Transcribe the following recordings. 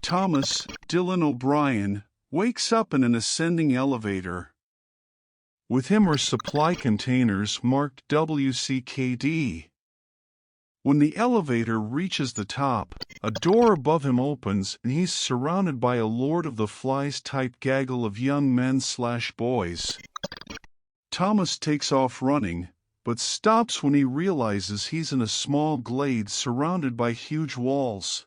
Thomas Dylan O'Brien wakes up in an ascending elevator. With him are supply containers marked WCKD. When the elevator reaches the top, a door above him opens and he's surrounded by a Lord of the Flies-type gaggle of young men/boys. Thomas takes off running, but stops when he realizes he's in a small glade surrounded by huge walls.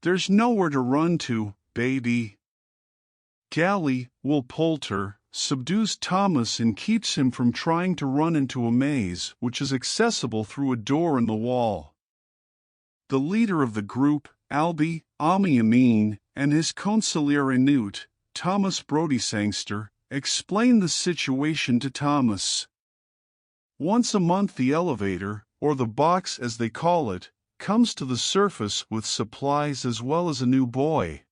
There's nowhere to run to, baby. Gally, Will Poulter, subdues Thomas and keeps him from trying to run into a maze which is accessible through a door in the wall. The leader of the group, Albie, Ami Amin, and his consigliere Newt, Thomas Brody Sangster, explain the situation to Thomas. Once a month the elevator, or the box as they call it, comes to the surface with supplies as well as a new boy.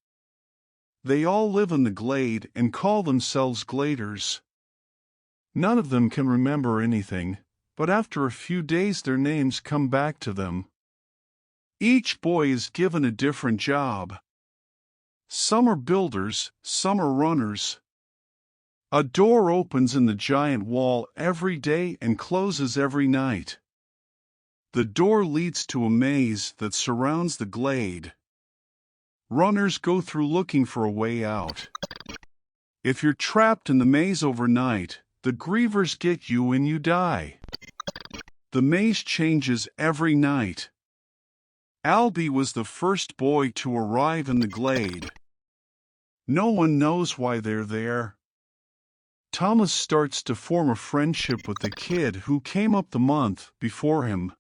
They all live in the glade and call themselves gladers. None of them can remember anything, but after a few days their names come back to them. Each boy is given a different job. Some are builders, some are runners. A door opens in the giant wall every day and closes every night. The door leads to a maze that surrounds the glade. Runners go through looking for a way out. If you're trapped in the maze overnight, the grievers get you and you die. The maze changes every night. Albie was the first boy to arrive in the glade. No one knows why they're there. Thomas starts to form a friendship with the kid who came up the month before him.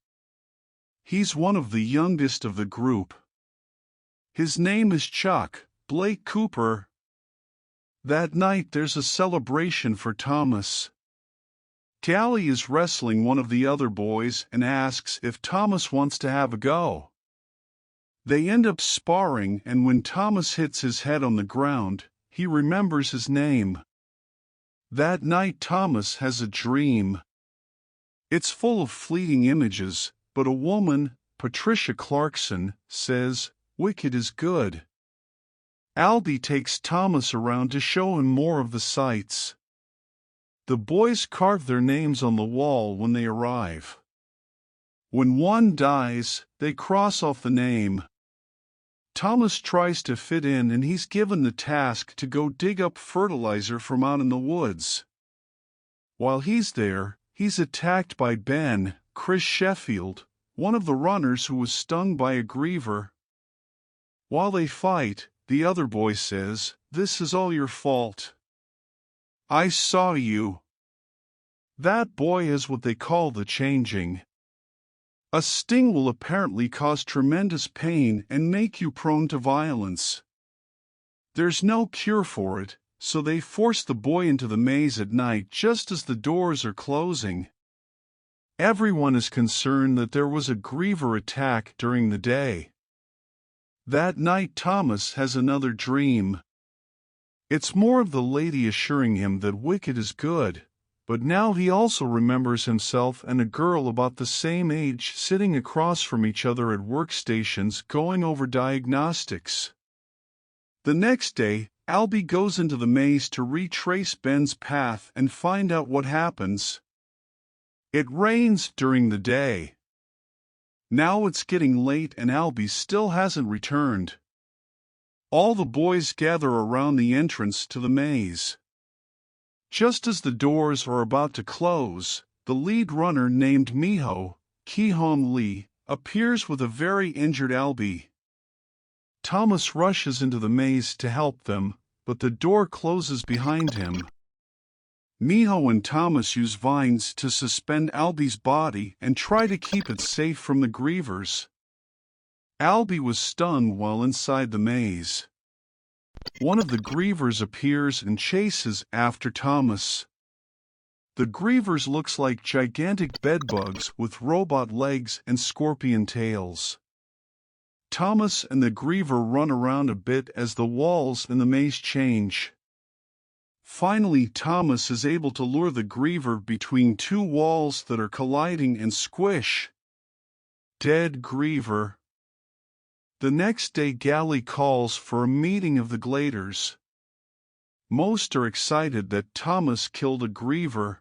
He's one of the youngest of the group. His name is Chuck Blake Cooper. That night there's a celebration for Thomas. Callie is wrestling one of the other boys and asks if Thomas wants to have a go. They end up sparring, and when Thomas hits his head on the ground, he remembers his name. That night Thomas has a dream. It's full of fleeting images, but a woman, Patricia Clarkson, says, "Wicked is good." Albie takes Thomas around to show him more of the sights. The boys carve their names on the wall when they arrive. When one dies, they cross off the name. Thomas tries to fit in and he's given the task to go dig up fertilizer from out in the woods. While he's there, he's attacked by Ben, Chris Sheffield, one of the runners who was stung by a griever. While they fight, the other boy says, "This is all your fault. I saw you." That boy is what they call the changing. A sting will apparently cause tremendous pain and make you prone to violence. There's no cure for it, so they force the boy into the maze at night just as the doors are closing. Everyone is concerned that there was a griever attack during the day. That night Thomas has another dream. It's more of the lady assuring him that wicked is good, but now he also remembers himself and a girl about the same age sitting across from each other at workstations going over diagnostics. The next day, Albie goes into the maze to retrace Ben's path and find out what happens. It rains during the day. Now it's getting late and Albie still hasn't returned. All the boys gather around the entrance to the maze. Just as the doors are about to close, the lead runner named Miho, Ki-hong Lee, appears with a very injured Albie. Thomas rushes into the maze to help them, but the door closes behind him. Miho and Thomas use vines to suspend Albie's body and try to keep it safe from the grievers. Albie was stunned while inside the maze. One of the grievers appears and chases after Thomas. The grievers looks like gigantic bedbugs with robot legs and scorpion tails. Thomas and the griever run around a bit as the walls in the maze change. Finally, Thomas is able to lure the griever between two walls that are colliding and squish. Dead griever. The next day Gally calls for a meeting of the gladers. Most are excited that Thomas killed a griever.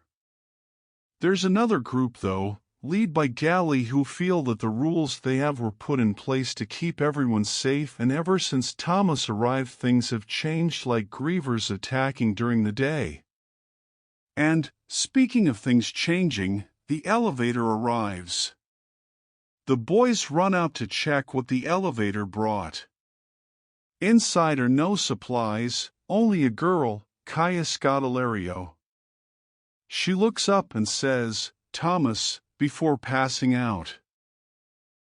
There's another group, though, led by Gally, who feel that the rules they have were put in place to keep everyone safe, and ever since Thomas arrived things have changed, like grievers attacking during the day. And, speaking of things changing, the elevator arrives. The boys run out to check what the elevator brought. Inside are no supplies, only a girl, Kaya Scodelario. She looks up and says, "Thomas," before passing out.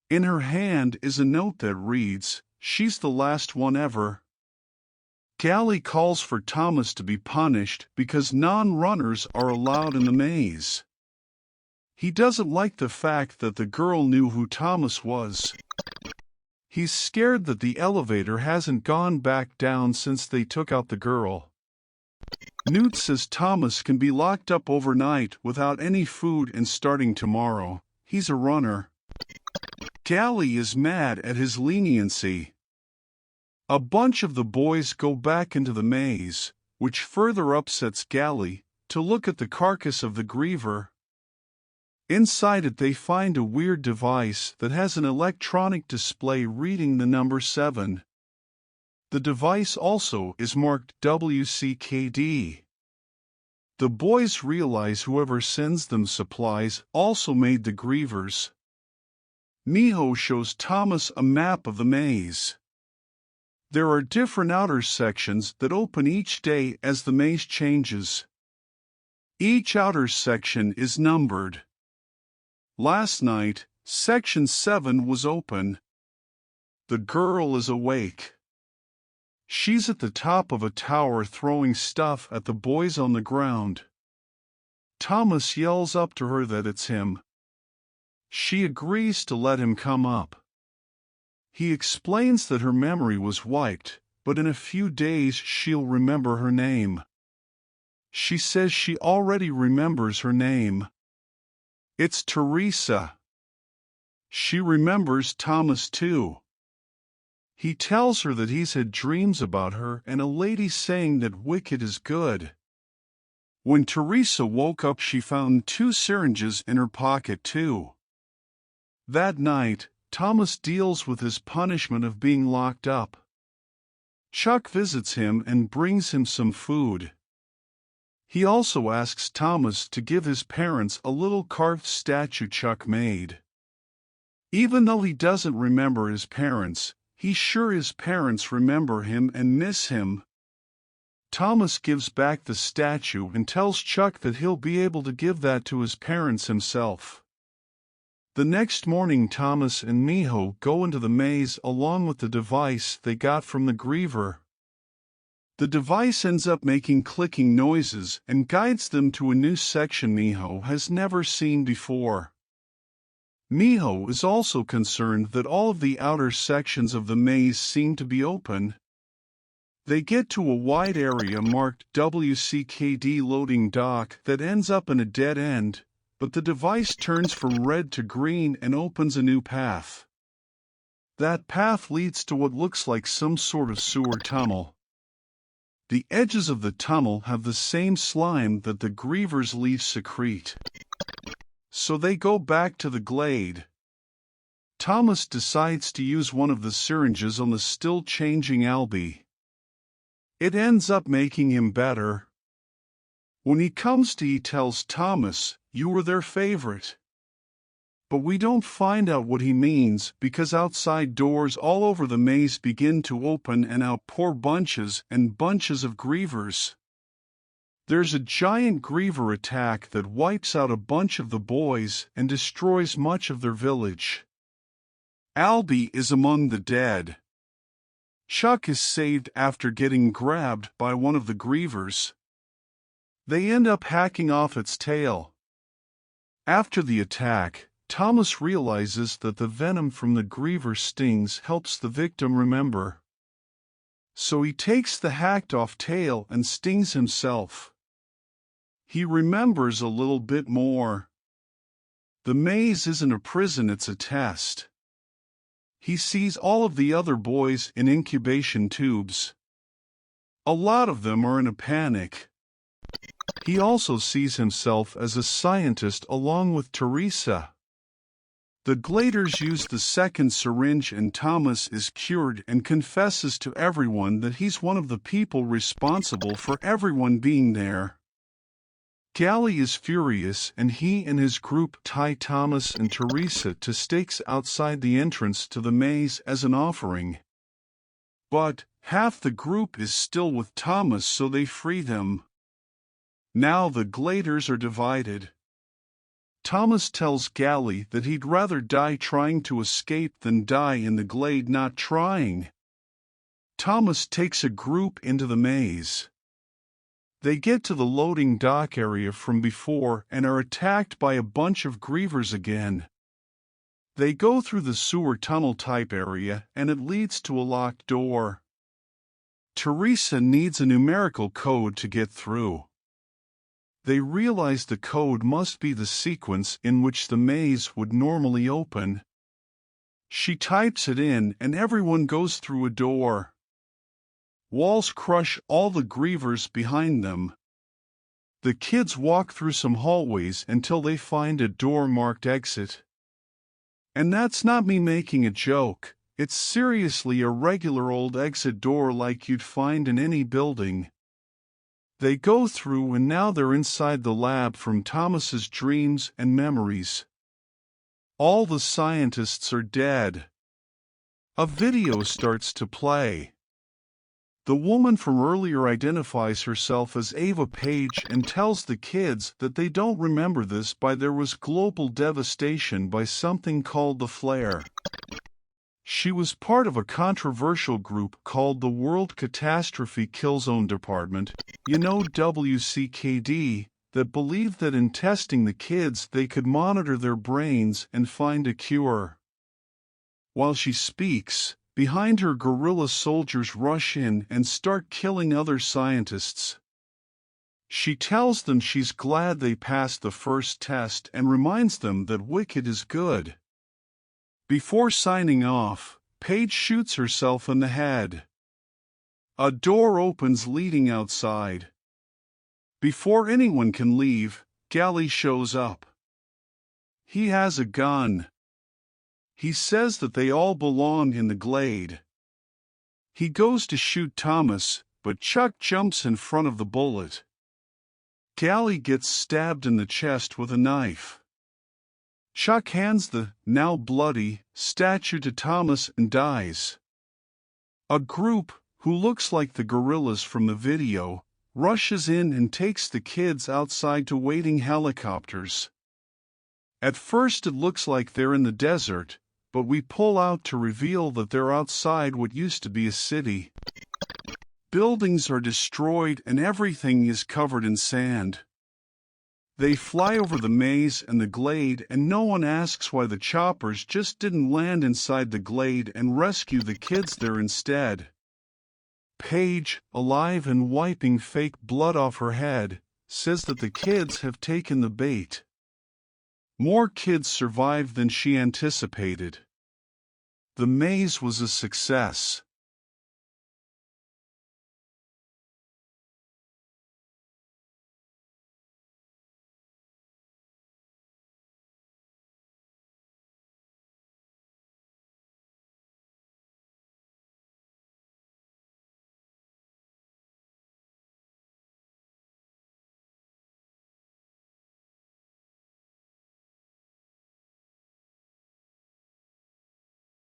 In her hand is a note that reads, "She's the last one ever." Gally calls for Thomas to be punished because non-runners are allowed in the maze. He doesn't like the fact that the girl knew who Thomas was. He's scared that the elevator hasn't gone back down since they took out the girl. Newt says Thomas can be locked up overnight without any food and starting tomorrow, he's a runner. Gally is mad at his leniency. A bunch of the boys go back into the maze, which further upsets Gally, to look at the carcass of the griever. Inside it they find a weird device that has an electronic display reading the number 7. The device also is marked WCKD. The boys realize whoever sends them supplies also made the grievers. Miho shows Thomas a map of the maze. There are different outer sections that open each day as the maze changes. Each outer section is numbered. Last night, Section 7 was open. The girl is awake. She's at the top of a tower throwing stuff at the boys on the ground. Thomas yells up to her that it's him. She agrees to let him come up. He explains that her memory was wiped, but in a few days she'll remember her name. She says she already remembers her name. It's Teresa. She remembers Thomas too. He tells her that he's had dreams about her and a lady saying that wicked is good. When Teresa woke up, she found 2 syringes in her pocket too. That night, Thomas deals with his punishment of being locked up. Chuck visits him and brings him some food. He also asks Thomas to give his parents a little carved statue Chuck made. Even though he doesn't remember his parents, he's sure his parents remember him and miss him. Thomas gives back the statue and tells Chuck that he'll be able to give that to his parents himself. The next morning, Thomas and Miho go into the maze along with the device they got from the griever. The device ends up making clicking noises and guides them to a new section Miho has never seen before. Miho is also concerned that all of the outer sections of the maze seem to be open. They get to a wide area marked WCKD loading dock that ends up in a dead end, but the device turns from red to green and opens a new path. That path leads to what looks like some sort of sewer tunnel. The edges of the tunnel have the same slime that the grievers' leaves secrete. So they go back to the glade. Thomas decides to use one of the syringes on the still changing Albie. It ends up making him better. When he comes to, he tells Thomas, "You were their favorite." But we don't find out what he means because outside doors all over the maze begin to open and out pour bunches and bunches of grievers. There's a giant griever attack that wipes out a bunch of the boys and destroys much of their village. Albie is among the dead. Chuck is saved after getting grabbed by one of the grievers. They end up hacking off its tail. After the attack, Thomas realizes that the venom from the griever stings helps the victim remember. So he takes the hacked-off tail and stings himself. He remembers a little bit more. The maze isn't a prison, it's a test. He sees all of the other boys in incubation tubes. A lot of them are in a panic. He also sees himself as a scientist along with Teresa. The Gladers use the second syringe and Thomas is cured and confesses to everyone that he's one of the people responsible for everyone being there. Gally is furious and he and his group tie Thomas and Teresa to stakes outside the entrance to the maze as an offering. But half the group is still with Thomas, so they free them. Now the Gladers are divided. Thomas tells Gally that he'd rather die trying to escape than die in the glade not trying. Thomas takes a group into the maze. They get to the loading dock area from before and are attacked by a bunch of grievers again. They go through the sewer tunnel type area and it leads to a locked door. Teresa needs a numerical code to get through. They realize the code must be the sequence in which the maze would normally open. She types it in and everyone goes through a door. Walls crush all the grievers behind them. The kids walk through some hallways until they find a door marked exit. And that's not me making a joke, it's seriously a regular old exit door like you'd find in any building. They go through and now they're inside the lab from Thomas's dreams and memories. All the scientists are dead. A video starts to play. The woman from earlier identifies herself as Ava Page and tells the kids that they don't remember this by there was global devastation by something called the flare. She was part of a controversial group called the World Catastrophe Killzone Department, WCKD, that believed that in testing the kids they could monitor their brains and find a cure. While she speaks, behind her guerrilla soldiers rush in and start killing other scientists. She tells them she's glad they passed the first test and reminds them that wicked is good. Before signing off, Paige shoots herself in the head. A door opens leading outside. Before anyone can leave, Gally shows up. He has a gun. He says that they all belong in the glade. He goes to shoot Thomas, but Chuck jumps in front of the bullet. Gally gets stabbed in the chest with a knife. Chuck hands the, now bloody, statue to Thomas and dies. A group, who looks like the gorillas from the video, rushes in and takes the kids outside to waiting helicopters. At first it looks like they're in the desert, but we pull out to reveal that they're outside what used to be a city. Buildings are destroyed and everything is covered in sand. They fly over the maze and the glade and no one asks why the choppers just didn't land inside the glade and rescue the kids there instead. Paige, alive and wiping fake blood off her head, says that the kids have taken the bait. More kids survived than she anticipated. The maze was a success.